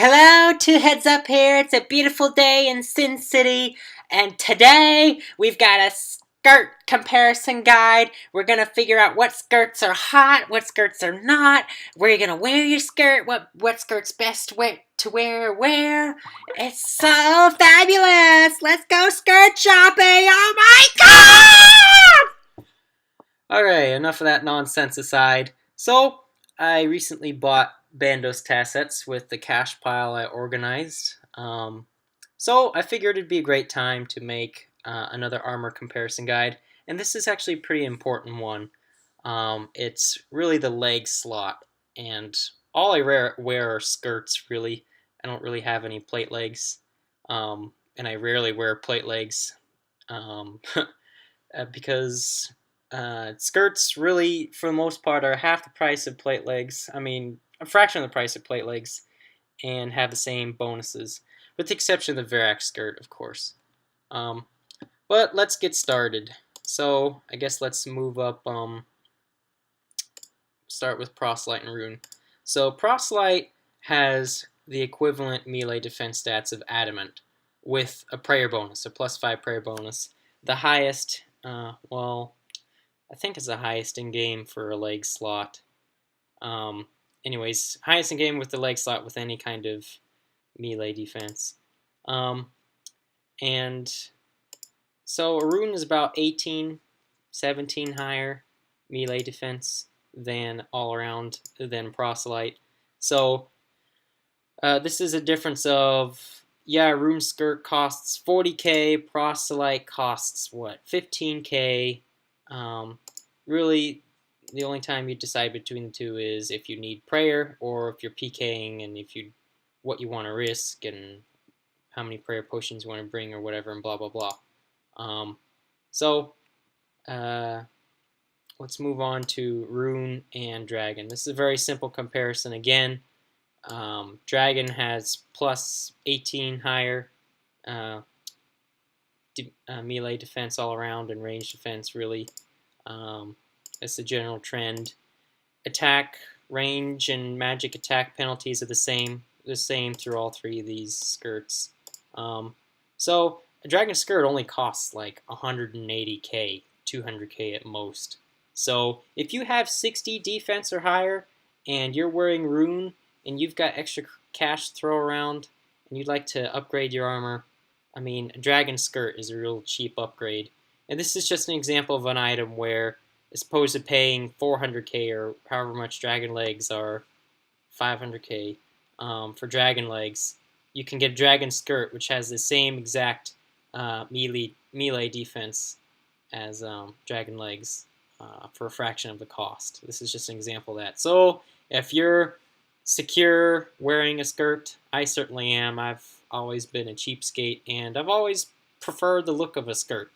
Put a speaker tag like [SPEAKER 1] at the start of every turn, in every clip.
[SPEAKER 1] Hello, Two Heads Up here. It's a beautiful day in Sin City, and today we've got a skirt comparison guide. We're gonna figure out what skirts are hot, what skirts are not, where you're gonna wear your skirt, what skirt's best to wear where. It's so fabulous! Let's go skirt shopping! Oh my god! Alright, enough of that nonsense aside. So, I recently bought Bandos Tassets with the cash pile I organized. So I figured it'd be a great time to make another armor comparison guide, and this is actually a pretty important one. It's really the leg slot, and all I wear are skirts, really. I don't really have any plate legs, and I rarely wear plate legs because skirts really, for the most part, are half the price of plate legs. I mean, a fraction of the price of plate legs, and have the same bonuses, with the exception of the Verax skirt, of course. But let's get started. So I guess let's move up. Start with Proselyte and Rune. So Proselyte has the equivalent melee defense stats of Adamant, with a prayer bonus, a +5 prayer bonus. The highest, well, I think it's the highest in game for a leg slot. Anyways, highest in game with the leg slot with any kind of melee defense. And so Arun is about 18, 17 higher melee defense than all around than Proselyte. So this is a difference of, yeah, Rune skirt costs 40k, Proselyte costs what, 15k. Really, the only time you decide between the two is if you need prayer or if you're PKing and what you want to risk and how many prayer potions you want to bring or whatever and blah blah blah. So let's move on to Rune and Dragon. This is a very simple comparison again. Dragon has plus 18 higher melee defense all around and range defense, really. That's the general trend. Attack, range, and magic attack penalties are the same through all three of these skirts. So a dragon skirt only costs like 180k, 200k at most. So if you have 60 defense or higher, and you're wearing Rune, and you've got extra cash to throw around, and you'd like to upgrade your armor, I mean, a dragon skirt is a real cheap upgrade. And this is just an example of an item where, as opposed to paying 400k or however much dragon legs are, 500k for dragon legs, you can get a dragon skirt which has the same exact melee defense as dragon legs for a fraction of the cost. This is just an example of that. So if you're secure wearing a skirt, I certainly am. I've always been a cheapskate, and I've always preferred the look of a skirt.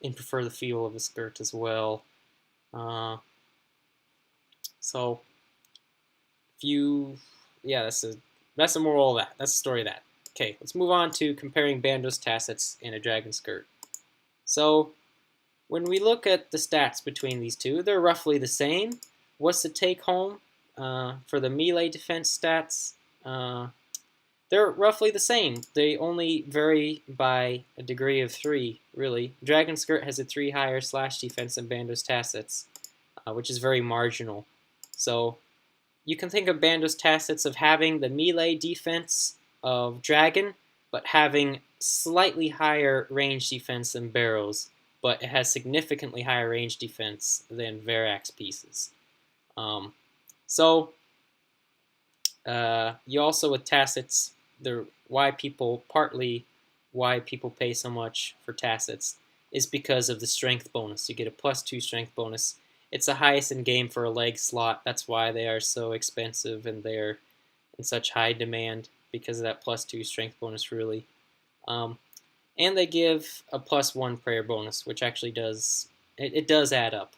[SPEAKER 1] And prefer the feel of a skirt as well. So if you, yeah, that's the moral of that. That's the story of that. Okay, let's move on to comparing Bandos Tassets and a dragon skirt. So when we look at the stats between these two, they're roughly the same. What's the take home for the melee defense stats? They're roughly the same. They only vary by a degree of 3, really. Dragon Skirt has a 3 higher slash defense than Bandos Tassets, which is very marginal. So you can think of Bandos Tassets of having the melee defense of Dragon, but having slightly higher range defense than Barrows, but it has significantly higher range defense than Verax pieces. You also, with Tassets, partly why people pay so much for Tassets is because of the strength bonus. You get a +2 strength bonus. It's the highest in game for a leg slot. That's why they are so expensive and they're in such high demand, because of that +2 strength bonus, really. And they give a +1 prayer bonus, which actually does add up.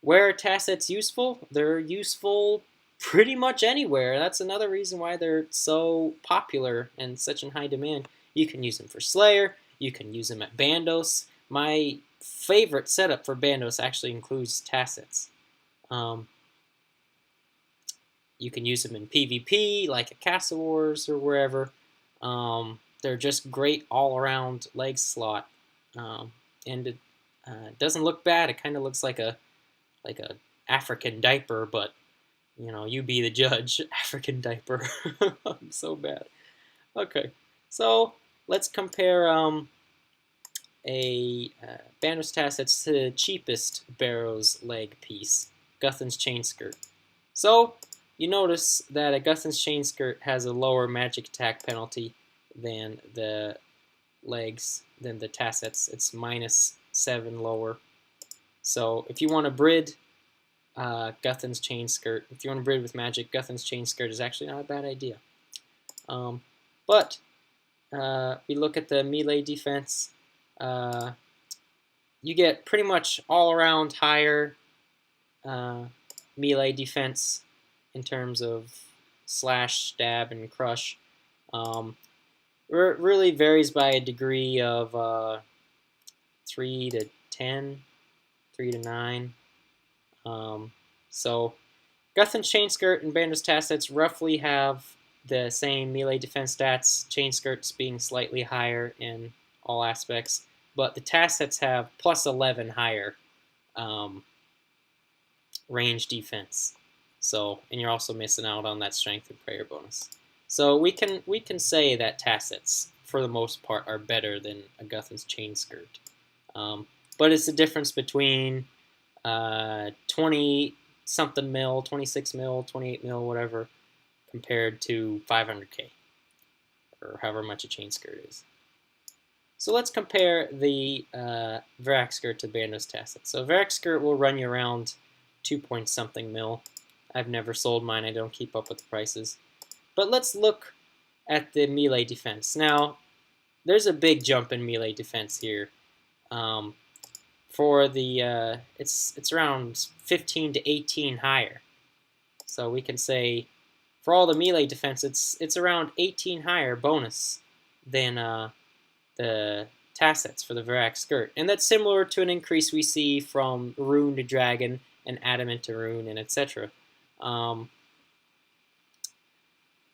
[SPEAKER 1] Where are Tassets useful? They're useful pretty much anywhere. That's another reason why they're so popular and such in high demand. You can use them for Slayer. You can use them at Bandos. My favorite setup for Bandos actually includes Tassets. You can use them in PvP, like at Castle Wars or wherever. They're just great all-around leg slot, and it doesn't look bad. It kind of looks like a African diaper, but you be the judge. African diaper. I'm so bad. Okay, so let's compare a Bandos Tassets to the cheapest Barrows leg piece, Guthan's Chain Skirt. So you notice that a Guthan's Chain Skirt has a lower magic attack penalty than the legs, than the Tassets. It's -7 lower. So if you want to brid Guthan's Chain Skirt, if you want to brid with magic, Guthan's Chain Skirt is actually not a bad idea. But we look at the melee defense. You get pretty much all around higher melee defense in terms of slash, stab, and crush. It really varies by a degree of 3 to 10, 3 to 9. So Guthan's Chain Skirt and Bandos Tassets roughly have the same melee defense stats, Chain Skirts being slightly higher in all aspects, but the Tassets have +11 higher range defense. So, and you're also missing out on that strength and prayer bonus. So we can say that Tassets, for the most part, are better than a Guthan's Chain Skirt. But it's the difference between 20-something mil, 26 mil, 28 mil, whatever, compared to 500k, or however much a chain skirt is. So let's compare the Varrock skirt to Bandos Tasset. So Varrock skirt will run you around 2-point-something mil. I've never sold mine. I don't keep up with the prices. But let's look at the melee defense. Now, there's a big jump in melee defense here. For the it's around 15 to 18 higher. So we can say for all the melee defense, it's around 18 higher bonus than the Tassets for the Varrock skirt, and that's similar to an increase we see from Rune to Dragon and Adamant to Rune and etc.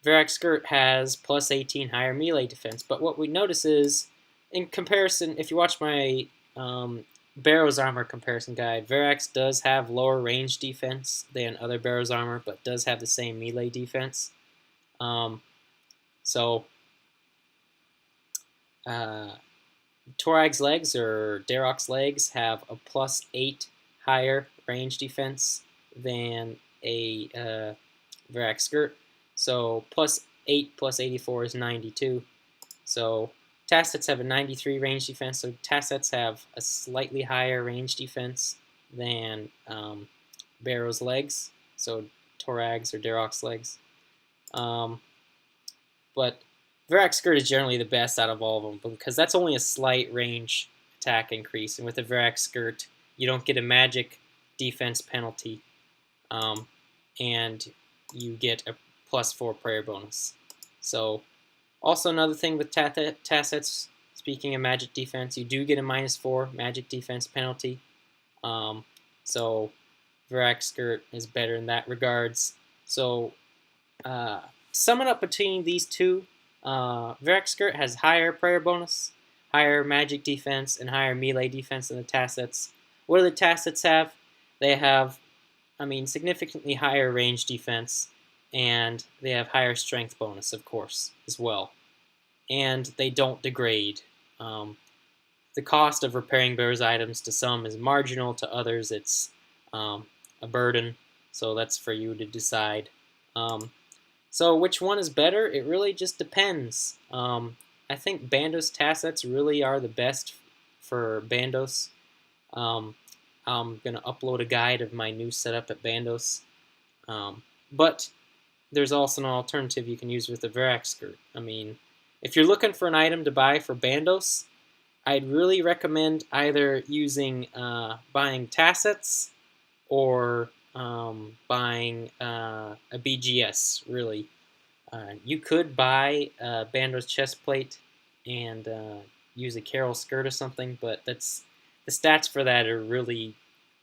[SPEAKER 1] Varrock skirt has +18 higher melee defense, but what we notice is, in comparison, if you watch my Barrows Armor comparison guide, Varrock's does have lower range defense than other Barrows Armor, but does have the same melee defense. Torag's legs, or Darroch's legs, have a +8 higher range defense than a Varrock skirt. So +8 + 84 is 92. So Tassets have a 93 range defense, so Tassets have a slightly higher range defense than Barrow's legs, so Torag's or Darroch's legs. But Varrock skirt is generally the best out of all of them, because that's only a slight range attack increase, and with the Varrock skirt, you don't get a magic defense penalty, and you get a +4 prayer bonus. So, also another thing with Tassets, speaking of magic defense, you do get a -4 magic defense penalty. So Varrock skirt is better in that regards. So summing up between these two, Varrock skirt has higher prayer bonus, higher magic defense, and higher melee defense than the Tassets. What do the Tassets have? They have, significantly higher range defense, and they have higher strength bonus, of course, as well. And they don't degrade. The cost of repairing Barrow's items to some is marginal, to others it's a burden, so that's for you to decide. So which one is better? It really just depends. I think Bandos Tassets really are the best for Bandos. I'm going to upload a guide of my new setup at Bandos. But there's also an alternative you can use with the Varrock skirt. If you're looking for an item to buy for Bandos, I'd really recommend either buying Tassets or buying a BGS, really. You could buy a Bandos chestplate and use a Carol skirt or something, but the stats for that are really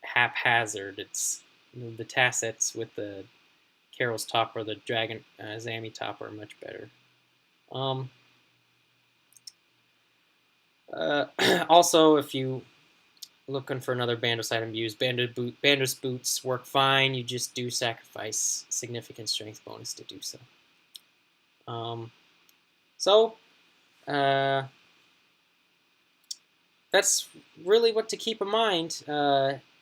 [SPEAKER 1] haphazard. It's the Tassets with the Carol's top or the Dragon Zami top are much better. Also, if you looking for another Bandos item to use, Bandos boots work fine. You just do sacrifice significant strength bonus to do so. That's really what to keep in mind.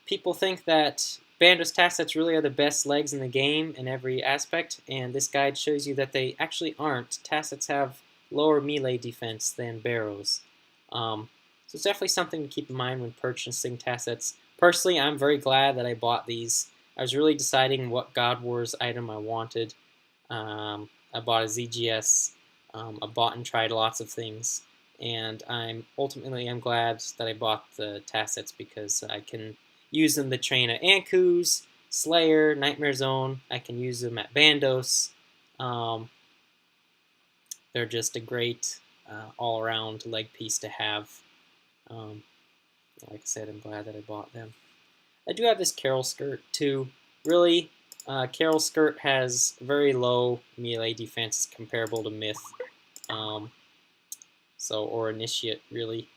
[SPEAKER 1] People think that Bandos Tassets really are the best legs in the game in every aspect, and this guide shows you that they actually aren't. Tassets have lower melee defense than Barrows. So it's definitely something to keep in mind when purchasing Tassets. Personally, I'm very glad that I bought these. I was really deciding what God Wars item I wanted. I bought a ZGS. I bought and tried lots of things. And I'm glad that I bought the Tassets because I can use them to train at Anku's, Slayer, Nightmare Zone. I can use them at Bandos. They're just a great all-around leg piece to have. Like I said, I'm glad that I bought them. I do have this Carol skirt too. Really, Carol skirt has very low melee defense comparable to Myth. Or Initiate, really.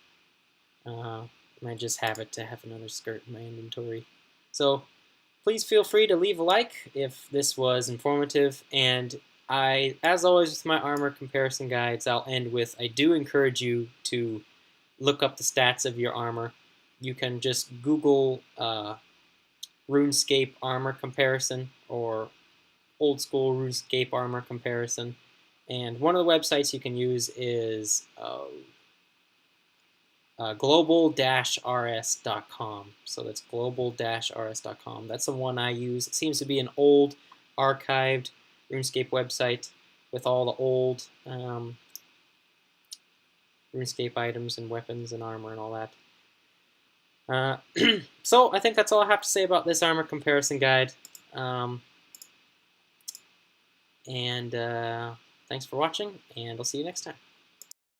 [SPEAKER 1] I just have it to have another skirt in my inventory. So please feel free to leave a like if this was informative. And as always with my armor comparison guides, I'll end with, I do encourage you to look up the stats of your armor. You can just Google RuneScape armor comparison or old school RuneScape armor comparison. And one of the websites you can use is global-rs.com. So that's global-rs.com. That's the one I use. It seems to be an old archived RuneScape website with all the old RuneScape items and weapons and armor and all that. So I think that's all I have to say about this armor comparison guide. Thanks for watching, and I'll see you next time.